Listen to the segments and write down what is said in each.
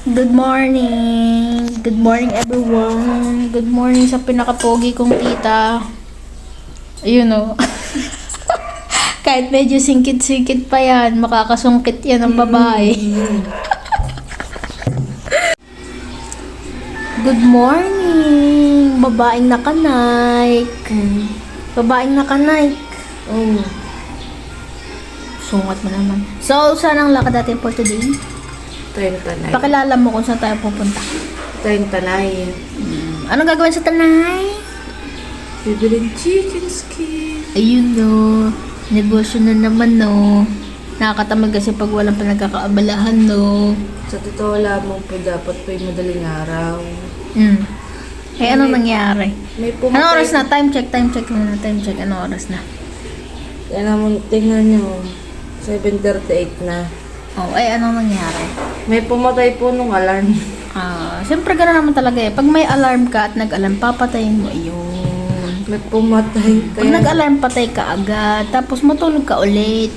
Good morning! Good morning everyone! Good morning sa pinakapogi kong tita. Ayun o. Kahit medyo singkit-singkit pa yan, makakasungkit yan ng babae. Good morning! Babaeng nakanike. Babaeng nakanike. Oh. Sungat mo naman. So, saan ang lakad natin for today? Tanay. Pakilala mo kung saan tayo pupunta. Tanay. Anong gagawin sa Tanay? Bibiling chicken skin. Ayun no. Negosyo na naman no. Nakakatamad kasi pag walang pinagkakaabalahan no. Sa totoo lamang po dapat po yung madaling araw. Eh anong nangyari? May pumatay. Anong oras na? Time check muna. Time check. Anong oras na? Kaya naman, tingnan nyo. 7:38 na. Oh, anong nangyari? May pumatay po nung alarm. Siyempre gano'n naman talaga eh. Pag may alarm ka at nag-alarm, papatayin mo yun. May pumatay. Pag nag-alarm, patay ka agad. Tapos matulog ka ulit.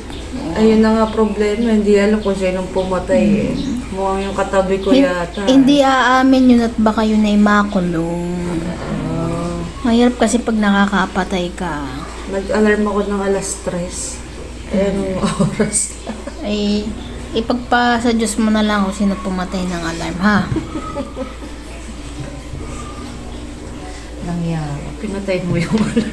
Ayun na nga problema. Hindi alam kung sinong pumatay eh. Mukhang yung katabi ko yata. Hindi aamin yun at baka yun ay makulong. Mahirap kasi pag nakakapatay ka. Nag-alarm ako ng alas 3. Anong oras? Ay, ipagpasa Diyos mo na lang kung sino pumatay ng alarm, ha? Nangyari. Pinatay mo yung alarm.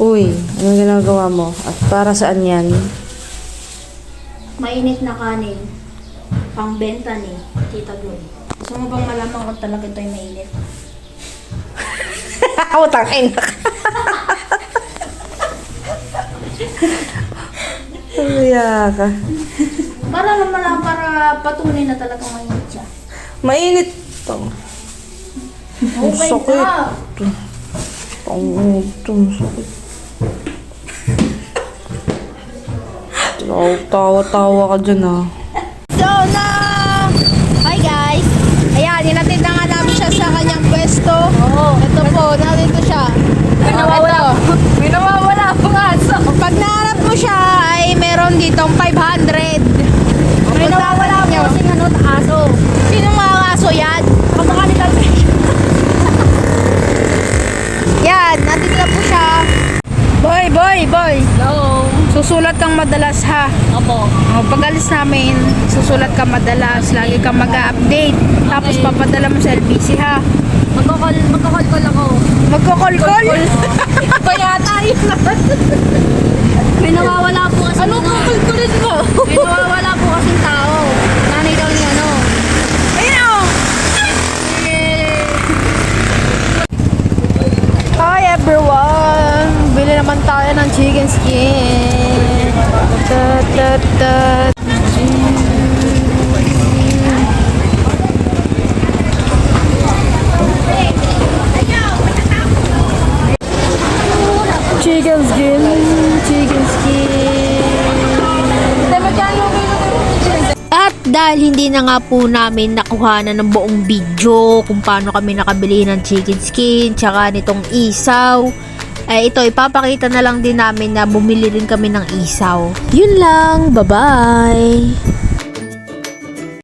Uy, anong ginagawa mo? At para saan yan? Mainit na kanin. Pangbenta ni Tita Glory. Gusto mo bang malaman kung talaga ito'y mainit? Utang ina ka. Kaya ka. Para naman lang, para patunay na talagang mainit siya. Mainit to. Okay sakit. na. Ang sakit. Tawa-tawa ka dyan ah. So na! Hi guys! Ayan, hinatid na nga namin siya sa kanyang pwesto. Oo. Ito po, narito siya. May nawawala akong aso. Pag nahanap mo siya, ay meron ditong 500. May nawawala niyo. akong aso. Sino mga aso yan? Kamukha ni Talbe. Yan, nandito na po siya. Boy! Hello. Susulat kang madalas ha. Opo. Pag alis namin, susulat ka madalas. Lagi kang mag-update. Tapos papadala mo sa LBC ha. Magkakol ako. Magkakol-kol? Ito yata yun. May nawawala po kasi. Ano kukulkulit mo? May nawawala po kasi tao. Nanay daw niya ano. Ayun o! Hi everyone! Bili naman tayo ng chicken skin. Chicken skin. At dahil hindi na nga po namin nakuha ng buong video kung paano kami nakabili ng chicken skin tsaka nitong isaw, ito ipapakita na lang din namin na bumili rin kami ng isaw. Yun lang, bye bye!